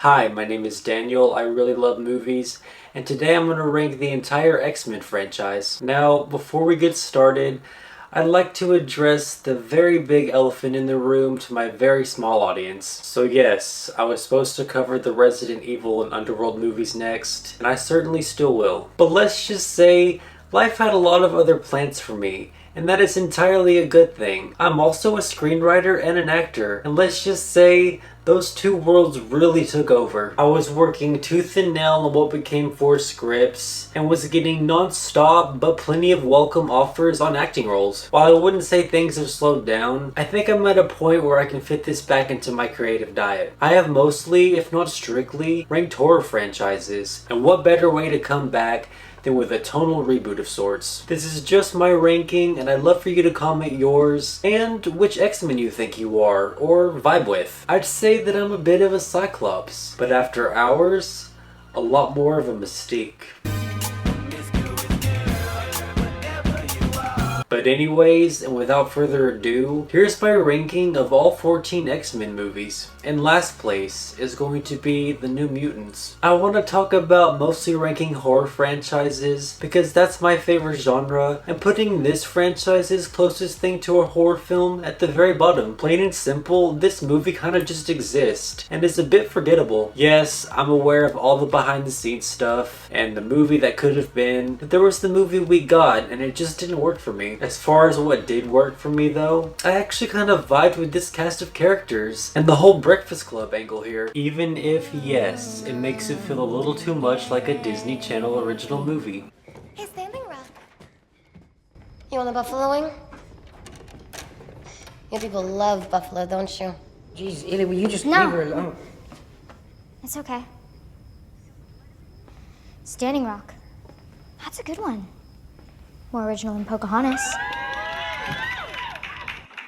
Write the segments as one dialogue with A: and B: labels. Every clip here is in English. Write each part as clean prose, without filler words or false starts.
A: Hi, my name is Daniel. I really love movies, and today I'm going to rank the entire X-Men franchise. Now, before we get started, I'd like to address the very big elephant in the room to my very small audience. So yes, I was supposed to cover the Resident Evil and Underworld movies next, and I certainly still will. But let's just say, life had a lot of other plans for me, and that is entirely a good thing. I'm also a screenwriter and an actor, and let's just say those two worlds really took over. I was working tooth and nail on what became 4 scripts, and was getting non-stop but plenty of welcome offers on acting roles. While I wouldn't say things have slowed down, I think I'm at a point where I can fit this back into my creative diet. I have mostly, if not strictly, ranked horror franchises, and what better way to come back than with a tonal reboot of sorts. This is just my ranking, and I'd love for you to comment yours and which X-Men you think you are or vibe with. I'd say that I'm a bit of a Cyclops, but after hours, a lot more of a Mystique. But anyways, and without further ado, here's my ranking of all 14 X-Men movies. In last place is going to be the New Mutants. I want to talk about mostly ranking horror franchises because that's my favorite genre, and putting this franchise's closest thing to a horror film at the very bottom. Plain and simple, this movie kind of just exists and is a bit forgettable. Yes, I'm aware of all the behind the scenes stuff and the movie that could have been, but there was the movie we got and it just didn't work for me. As far as what did work for me though, I actually kind of vibed with this cast of characters and the whole Breakfast Club angle here. Even if, yes, it makes it feel a little too much like a Disney Channel original movie.
B: Hey, Standing Rock. You want a buffalo wing? You people love buffalo, don't you?
C: Jeez, Illy, will you just
D: No.
C: leave her alone?
D: It's okay. Standing Rock. That's a good one. More original than Pocahontas.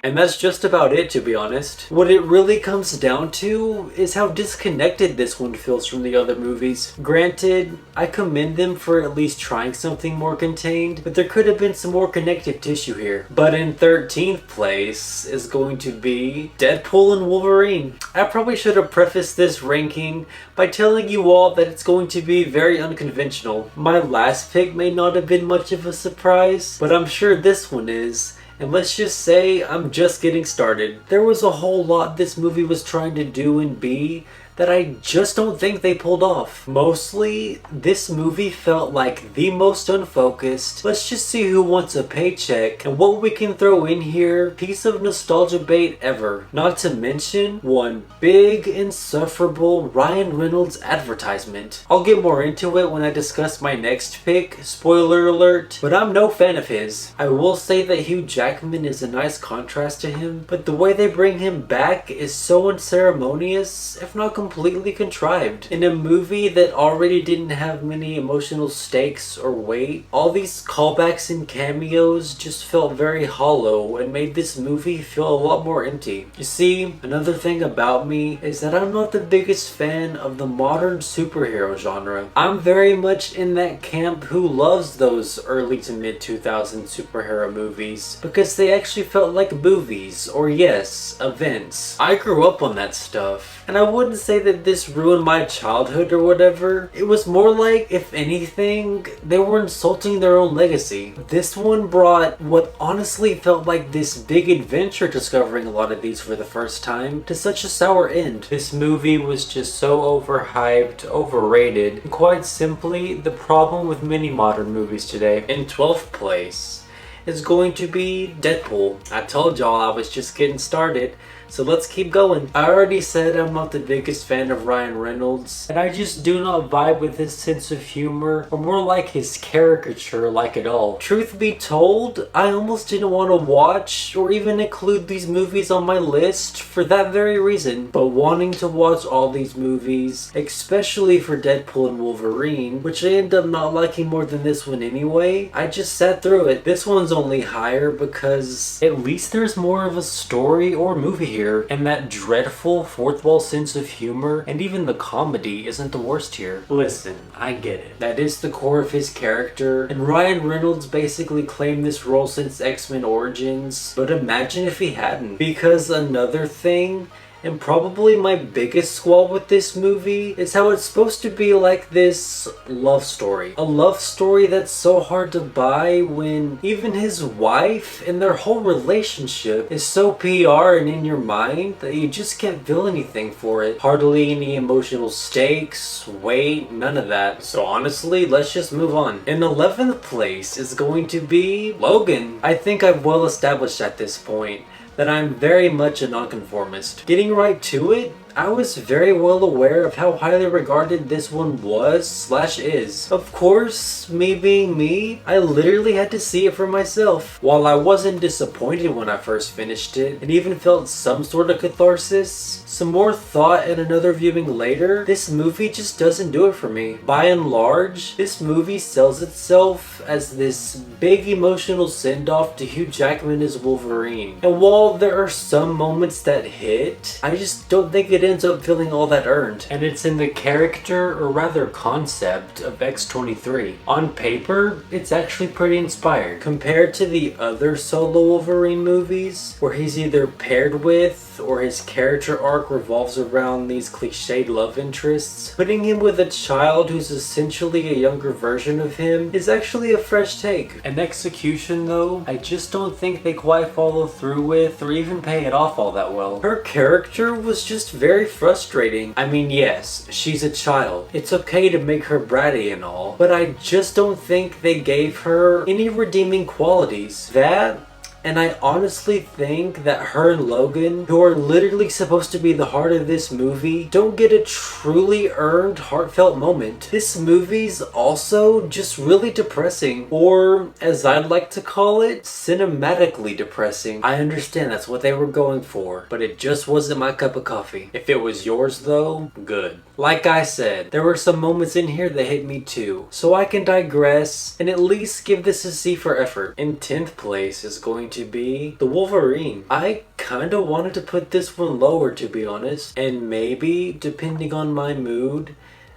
A: And that's just about it, to be honest. What it really comes down to is how disconnected this one feels from the other movies. Granted, I commend them for at least trying something more contained, but there could have been some more connective tissue here. But in 13th place is going to be Deadpool and Wolverine. I probably should have prefaced this ranking by telling you all that it's going to be very unconventional. My last pick may not have been much of a surprise, but I'm sure this one is. And let's just say I'm just getting started. There was a whole lot this movie was trying to do and be that I just don't think they pulled off. Mostly, this movie felt like the most unfocused, let's just see who wants a paycheck and what we can throw in here piece of nostalgia bait ever. Not to mention one big insufferable Ryan Reynolds advertisement. I'll get more into it when I discuss my next pick, spoiler alert, but I'm no fan of his. I will say that Hugh Jackman is a nice contrast to him, but the way they bring him back is so unceremonious, if not completely contrived. In a movie that already didn't have many emotional stakes or weight, all these callbacks and cameos just felt very hollow and made this movie feel a lot more empty. You see, another thing about me is that I'm not the biggest fan of the modern superhero genre. I'm very much in that camp who loves those early to mid 2000s superhero movies because they actually felt like movies, or yes, events. I grew up on that stuff, and I wouldn't say that this ruined my childhood or whatever. It was more like, if anything, they were insulting their own legacy. This one brought what honestly felt like this big adventure discovering a lot of these for the first time to such a sour end. This movie was just so overhyped, overrated, and quite simply the problem with many modern movies today. In 12th place is going to be Deadpool. I told y'all I was just getting started, so let's keep going. I already said I'm not the biggest fan of Ryan Reynolds, and I just do not vibe with his sense of humor, or more like his caricature like at all. Truth be told, I almost didn't want to watch or even include these movies on my list for that very reason. But wanting to watch all these movies, especially for Deadpool and Wolverine, which I end up not liking more than this one anyway, I just sat through it. This one's only higher because at least there's more of a story or movie here. And that dreadful fourth wall sense of humor and even the comedy isn't the worst here. Listen, I get it. That is the core of his character, and Ryan Reynolds basically claimed this role since X-Men Origins, but imagine if he hadn't. Because another thing And probably my biggest squall with this movie is how it's supposed to be like this love story. A love story that's so hard to buy when even his wife and their whole relationship is so PR and in your mind that you just can't feel anything for it. Hardly any emotional stakes, weight, none of that. So honestly, let's just move on. In 11th place is going to be Logan. I think I've well established at this point that I'm very much a nonconformist. Getting right to it, I was very well aware of how highly regarded this one was/is. Of course, me being me, I literally had to see it for myself. While I wasn't disappointed when I first finished it, and even felt some sort of catharsis, some more thought and another viewing later, this movie just doesn't do it for me. By and large, this movie sells itself as this big emotional send-off to Hugh Jackman as Wolverine. And while there are some moments that hit, I just don't think it ends up feeling all that earned. And it's in the character, or rather concept, of X-23. On paper, it's actually pretty inspired. Compared to the other solo Wolverine movies, where he's either paired with, or his character arc revolves around these cliched love interests, putting him with a child who's essentially a younger version of him is actually a fresh take. An execution though, I just don't think they quite follow through with or even pay it off all that well. Her character was just very frustrating. I mean, yes, she's a child. It's okay to make her bratty and all, but I just don't think they gave her any redeeming qualities. That, and I honestly think that her and Logan, who are literally supposed to be the heart of this movie, don't get a truly earned, heartfelt moment. This movie's also just really depressing, or as I'd like to call it, cinematically depressing. I understand that's what they were going for, but it just wasn't my cup of coffee. If it was yours though, good. Like I said, there were some moments in here that hit me too, so I can digress and at least give this a C for effort. In 10th place is going to be the Wolverine. I kinda wanted to put this one lower, to be honest, and maybe, depending on my mood,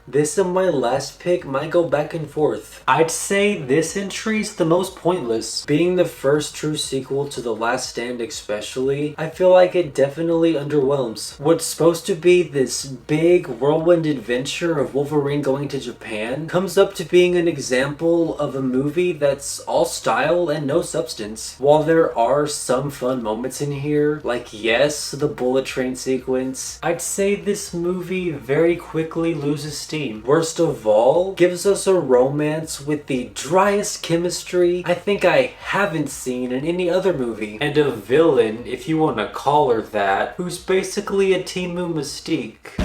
A: this and my last pick might go back and forth. I'd say this entry's the most pointless. Being the first true sequel to The Last Stand especially, I feel like it definitely underwhelms. What's supposed to be this big whirlwind adventure of Wolverine going to Japan comes up to being an example of a movie that's all style and no substance. While there are some fun moments in here, like yes, the bullet train sequence, I'd say this movie very quickly loses steam. Worst of all, gives us a romance with the driest chemistry I think I haven't seen in any other movie. And a villain, if you want to call her that, who's basically a Timu Mystique.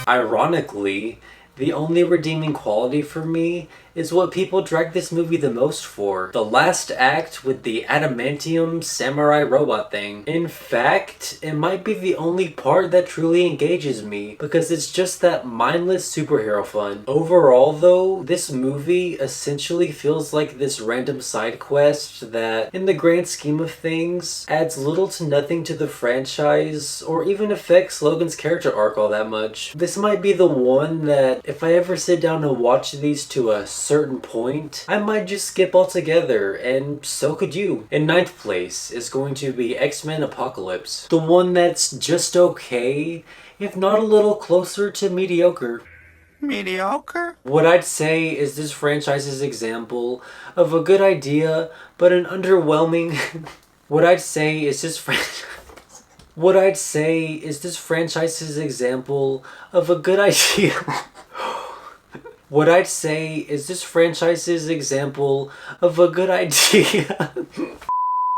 A: Ironically, the only redeeming quality for me is what people drag this movie the most for. The last act with the adamantium samurai robot thing. In fact, it might be the only part that truly engages me, because it's just that mindless superhero fun. Overall though, this movie essentially feels like this random side quest that, in the grand scheme of things, adds little to nothing to the franchise, or even affects Logan's character arc all that much. This might be the one that, if I ever sit down and watch these to a certain point, I might just skip altogether, and so could you. In 9th place is going to be X-Men Apocalypse. The one that's just okay, if not a little closer to mediocre.
C: Mediocre?
A: What I'd say is this franchise's example of a good idea, but an underwhelming... What I'd say is this franchise's example of a good idea... What I'd say is this franchise's example of a good idea.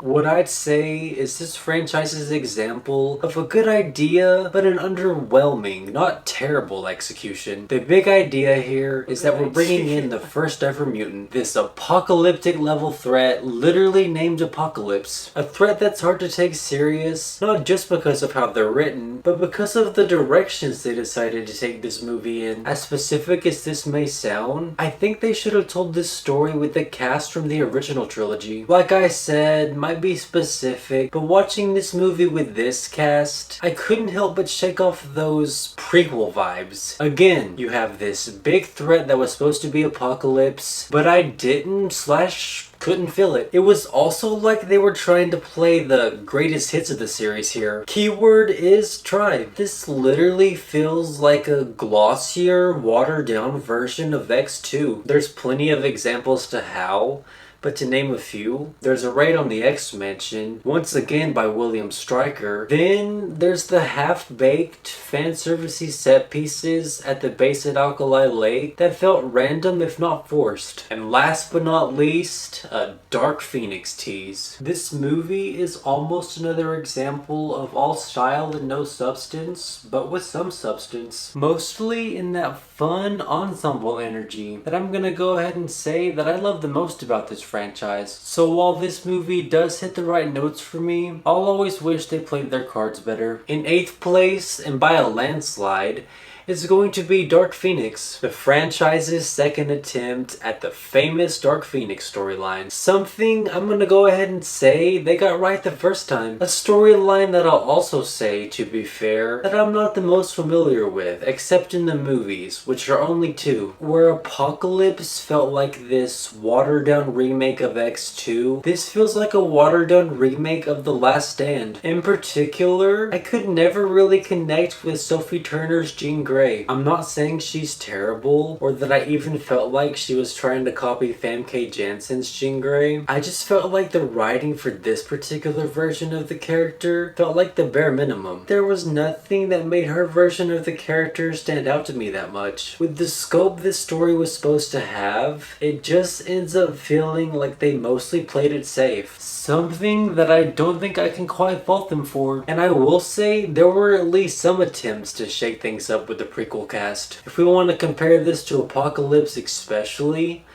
A: What I'd say is this franchise's example of a good idea, but an underwhelming, not terrible execution. The big idea here is that we're bringing in the first ever mutant, this apocalyptic level threat, literally named Apocalypse. A threat that's hard to take serious, not just because of how they're written, but because of the directions they decided to take this movie in. As specific as this may sound, I think they should have told this story with the cast from the original trilogy. Like I said, might be specific, but watching this movie with this cast, I couldn't help but shake off those prequel vibes. Again, you have this big threat that was supposed to be Apocalypse, but I didn't / Couldn't feel it. It was also like they were trying to play the greatest hits of the series here. Keyword is try. This literally feels like a glossier, watered down version of X2. There's plenty of examples to how, but to name a few, there's a Raid on the X mention, once again by William Stryker. Then there's the half-baked, fan-servicey set pieces at the base at Alkali Lake that felt random if not forced. And last but not least, a Dark Phoenix tease. This movie is almost another example of all style and no substance, but with some substance. Mostly in that fun ensemble energy that I'm gonna go ahead and say that I love the most about this franchise. So while this movie does hit the right notes for me, I'll always wish they played their cards better. In 8th place, and by a landslide, is going to be Dark Phoenix, the franchise's second attempt at the famous Dark Phoenix storyline. Something I'm gonna go ahead and say they got right the first time. A storyline that I'll also say, to be fair, that I'm not the most familiar with, except in the movies, which are only 2, where Apocalypse felt like this watered down remake of X2. This feels like a watered down remake of The Last Stand. In particular, I could never really connect with Sophie Turner's Jean Grey. I'm not saying she's terrible, or that I even felt like she was trying to copy Famke Janssen's Jean Grey. I just felt like the writing for this particular version of the character felt like the bare minimum. There was nothing that made her version of the character stand out to me that much. With the scope this story was supposed to have, it just ends up feeling like they mostly played it safe. Something that I don't think I can quite fault them for. And I will say there were at least some attempts to shake things up with the prequel cast. If we want to compare this to Apocalypse especially,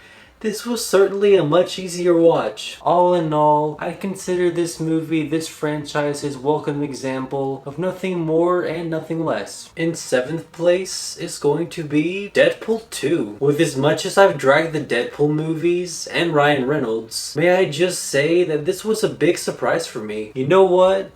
A: this was certainly a much easier watch. All in all, I consider this movie, this franchise's welcome example of nothing more and nothing less. In 7th place is going to be Deadpool 2. With as much as I've dragged the Deadpool movies and Ryan Reynolds, may I just say that this was a big surprise for me. You know what?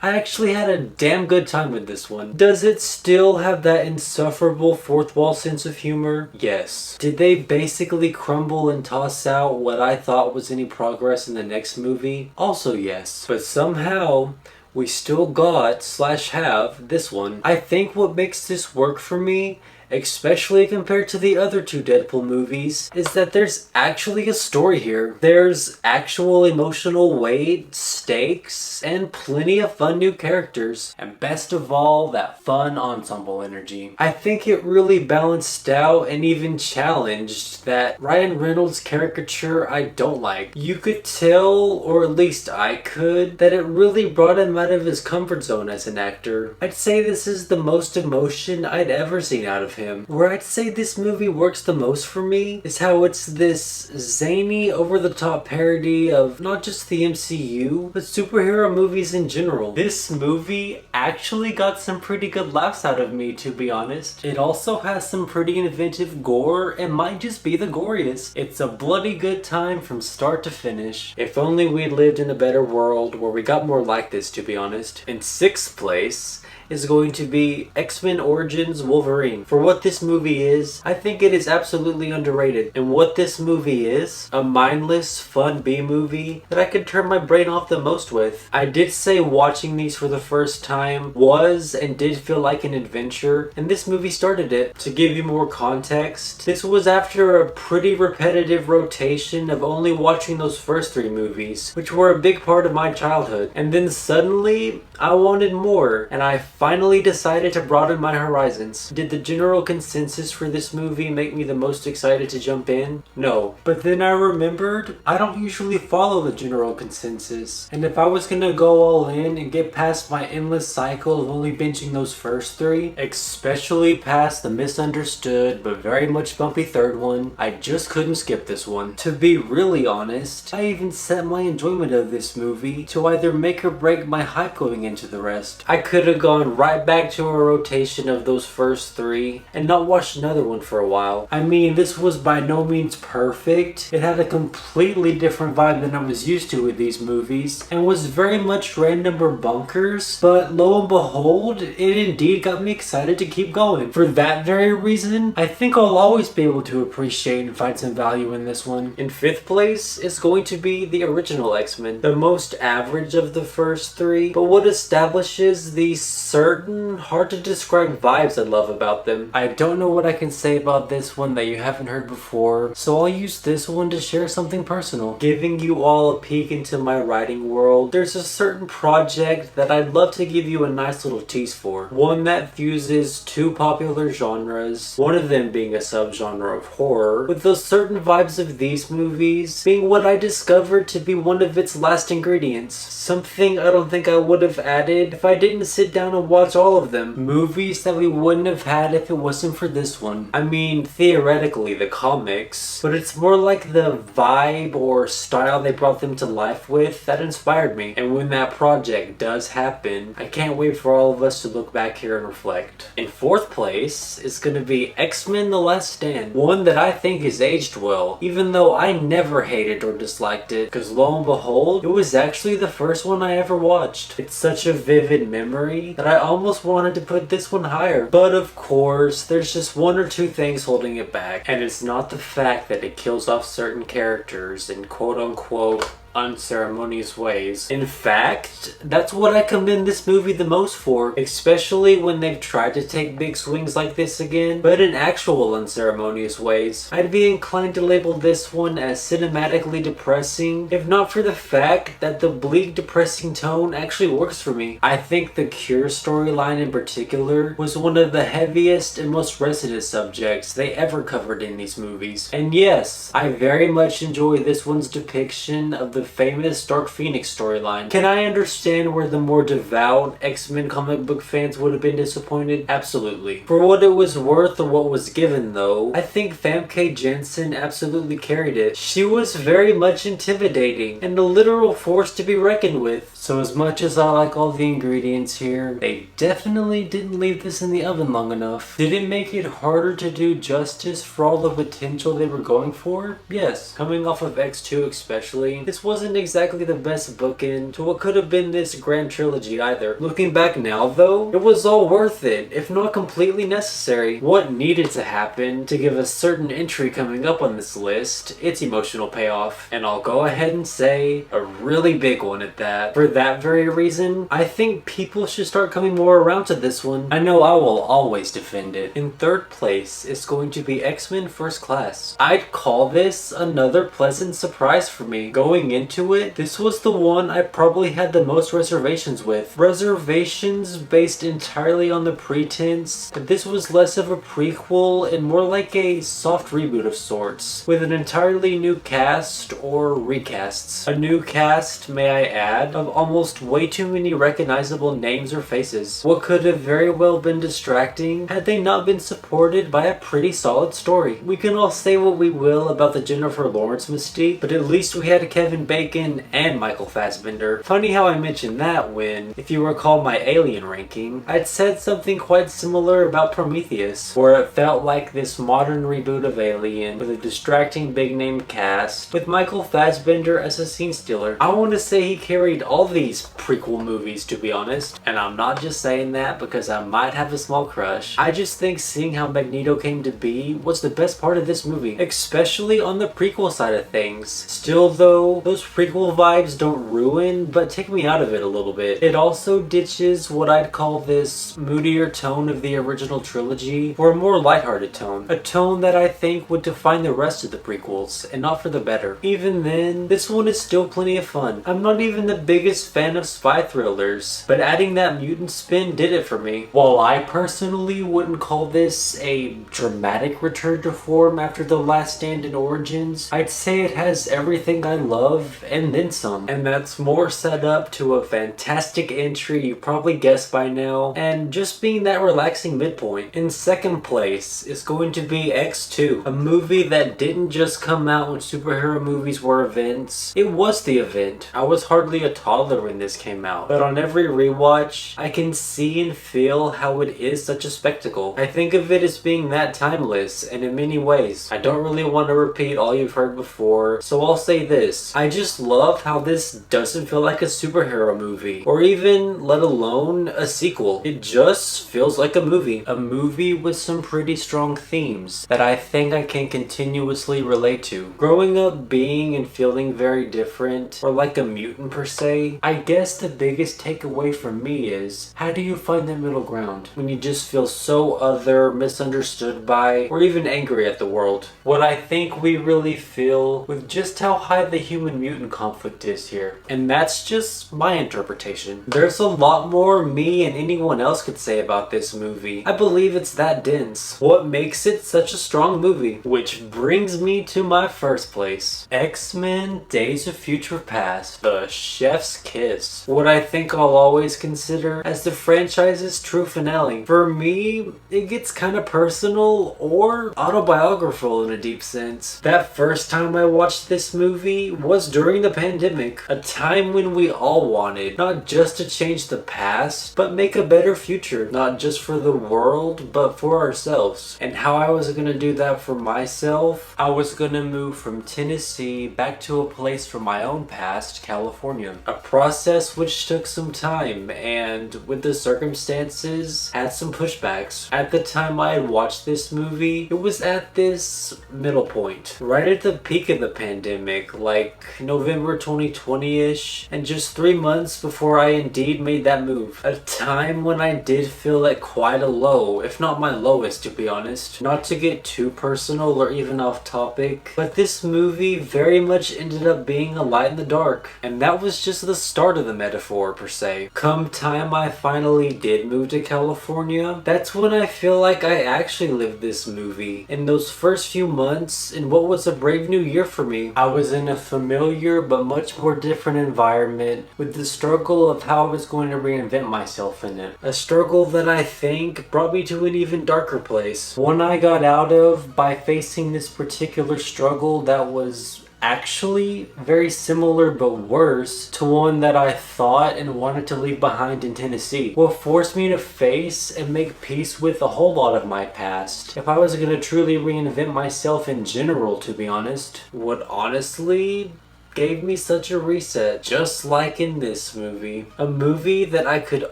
A: I actually had a damn good time with this one. Does it still have that insufferable fourth wall sense of humor? Yes. Did they basically crumble and toss out what I thought was any progress in the next movie? Also yes. But somehow, we still got / have this one. I think what makes this work for me, especially compared to the other 2 Deadpool movies, is that there's actually a story here. There's actual emotional weight, stakes, and plenty of fun new characters. And best of all, that fun ensemble energy. I think it really balanced out and even challenged that Ryan Reynolds caricature I don't like. You could tell, or at least I could, that it really brought him out of his comfort zone as an actor. I'd say this is the most emotion I'd ever seen out of him. Where I'd say this movie works the most for me is how it's this zany, over-the-top parody of not just the MCU, but superhero movies in general. This movie actually got some pretty good laughs out of me, to be honest. It also has some pretty inventive gore and might just be the goriest. It's a bloody good time from start to finish. If only we'd lived in a better world where we got more like this, to be honest. In 6th place is going to be X-Men Origins Wolverine. For what this movie is, I think it is absolutely underrated. And what this movie is, a mindless, fun B-movie that I could turn my brain off the most with. I did say watching these for the first time was and did feel like an adventure, and this movie started it. To give you more context, this was after a pretty repetitive rotation of only watching those first 3 movies, which were a big part of my childhood. And then suddenly, I wanted more, and I finally decided to broaden my horizons. Did the general consensus for this movie make me the most excited to jump in? No. But then I remembered, I don't usually follow the general consensus. And if I was gonna go all in and get past my endless cycle of only binging those first 3, especially past the misunderstood but very much bumpy 3rd one, I just couldn't skip this one. To be really honest, I even set my enjoyment of this movie to either make or break my hype going into the rest. I could have gone right back to a rotation of those first 3 and not watched another one for a while. I mean, this was by no means perfect. It had a completely different vibe than I was used to with these movies and was very much random or bonkers, but low lo and behold, it indeed got me excited to keep going. For that very reason, I think I'll always be able to appreciate and find some value in this one. In 5th place is going to be the original X-Men, the most average of the first 3, but what establishes the certain, hard to describe vibes I love about them. I don't know what I can say about this one that you haven't heard before, so I'll use this one to share something personal. Giving you all a peek into my writing world, there's a certain project that I'd love to give you a nice little tease for. One that fuses 2 popular genres, one of them being a subgenre of horror, with those certain vibes of these movies being what I discovered to be one of its last ingredients. Something I don't think I would have added if I didn't sit down and watch all of them. Movies that we wouldn't have had if it wasn't for this one. I mean, theoretically the comics, but it's more like the vibe or style they brought them to life with that inspired me. And when that project does happen, I can't wait for all of us to look back here and reflect. In 4th place is gonna be X-Men The Last Stand, one that I think is aged well, even though I never hated or disliked it, because lo and behold, it was actually the first one I ever watched. It's such a vivid memory that I almost wanted to put this one higher. But of course, there's just 1 or 2 things holding it back, and it's not the fact that it kills off certain characters in quote-unquote unceremonious ways. In fact, that's what I commend this movie the most for, especially when they've tried to take big swings like this again, but in actual unceremonious ways. I'd be inclined to label this one as cinematically depressing, if not for the fact that the bleak, depressing tone actually works for me. I think the Cure storyline in particular was one of the heaviest and most resonant subjects they ever covered in these movies. And yes, I very much enjoy this one's depiction of the famous Dark Phoenix storyline. Can I understand where the more devout X-Men comic book fans would have been disappointed? Absolutely. For what it was worth or what was given though, I think Famke Janssen absolutely carried it. She was very much intimidating and a literal force to be reckoned with. So as much as I like all the ingredients here, they definitely didn't leave this in the oven long enough. Did it make it harder to do justice for all the potential they were going for? Yes. Coming off of X2 especially, this wasn't exactly the best bookend to what could have been this grand trilogy either. Looking back now though, it was all worth it, if not completely necessary. What needed to happen to give a certain entry coming up on this list its emotional payoff, and I'll go ahead and say a really big one at that. For that very reason, I think people should start coming more around to this one. I know I will always defend it. In 3rd place is going to be X-Men First Class. I'd call this another pleasant surprise for me. Going into it, this was the one I probably had the most reservations with. Reservations based entirely on the pretense that this was less of a prequel and more like a soft reboot of sorts, with an entirely new cast or recasts. A new cast, may I add, of almost way too many recognizable names or faces. What could have very well been distracting had they not been supported by a pretty solid story. We can all say what we will about the Jennifer Lawrence mystique, but at least we had a Kevin Bacon and Michael Fassbender. Funny how I mentioned that when, if you recall my Alien ranking, I'd said something quite similar about Prometheus, where it felt like this modern reboot of Alien with a distracting big name cast, with Michael Fassbender as a scene stealer. I want to say he carried all these prequel movies, to be honest, and I'm not just saying that because I might have a small crush. I just think seeing how Magneto came to be was the best part of this movie, especially on the prequel side of things. Still though, those prequel vibes don't ruin, but take me out of it a little bit. It also ditches what I'd call this moodier tone of the original trilogy for a more lighthearted tone. A tone that I think would define the rest of the prequels, and not for the better. Even then, this one is still plenty of fun. I'm not even the biggest fan of spy thrillers, but adding that mutant spin did it for me. While I personally wouldn't call this a dramatic return to form after The Last Stand in Origins, I'd say it has everything I love and then some. And that's more set up to a fantastic entry you probably guessed by now, and just being that relaxing midpoint. In 2nd place is going to be X2, a movie that didn't just come out when superhero movies were events. It was the event. I was hardly a toddler when this came out, but on every rewatch, I can see and feel how it is such a spectacle. I think of it as being that timeless, and in many ways. I don't really want to repeat all you've heard before, so I'll say this. I just just love how this doesn't feel like a superhero movie, or even let alone a sequel. It just feels like a movie with some pretty strong themes that I think I can continuously relate to. Growing up being and feeling very different, or like a mutant per se, I guess the biggest takeaway for me is, how do you find that middle ground when you just feel so other, misunderstood by, or even angry at the world? What I think we really feel with just how high the human mutant conflict is here. And that's just my interpretation. There's a lot more me and anyone else could say about this movie. I believe it's that dense. What makes it such a strong movie? Which brings me to my first place. X-Men Days of Future Past, the chef's kiss. What I think I'll always consider as the franchise's true finale. For me, it gets kind of personal or autobiographical in a deep sense. That first time I watched this movie was during the pandemic, a time when we all wanted not just to change the past, but make a better future, not just for the world, but for ourselves. And how I was gonna do that for myself, I was gonna move from Tennessee back to a place from my own past, California. A process which took some time and, with the circumstances, had some pushbacks. At the time I had watched this movie, it was at this middle point, right at the peak of the pandemic, like November 2020-ish, and just 3 months before I indeed made that move. A time when I did feel at quite a low, if not my lowest to be honest. Not to get too personal or even off topic, but this movie very much ended up being a light in the dark, and that was just the start of the metaphor per se. Come time I finally did move to California, that's when I feel like I actually lived this movie. In those first few months, in what was a brave new year for me, I was in a familiar but much more different environment with the struggle of how I was going to reinvent myself in it. A struggle that I think brought me to an even darker place. One I got out of by facing this particular struggle that was actually very similar but worse to one that I thought and wanted to leave behind in Tennessee. What forced me to face and make peace with a whole lot of my past. If I was going to truly reinvent myself in general, to be honest. What honestly gave me such a reset, just like in this movie. A movie that I could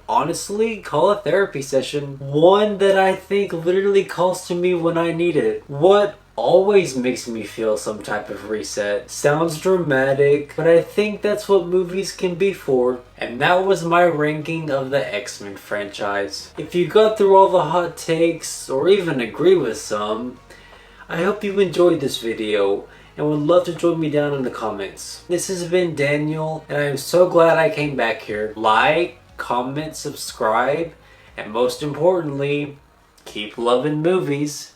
A: honestly call a therapy session. One that I think literally calls to me when I need it. What always makes me feel some type of reset. Sounds dramatic, but I think that's what movies can be for. And that was my ranking of the X-Men franchise. If you got through all the hot takes, or even agree with some, I hope you enjoyed this video and would love to join me down in the comments. This has been Daniel, and I am so glad I came back here. Like, comment, subscribe, and most importantly, keep loving movies.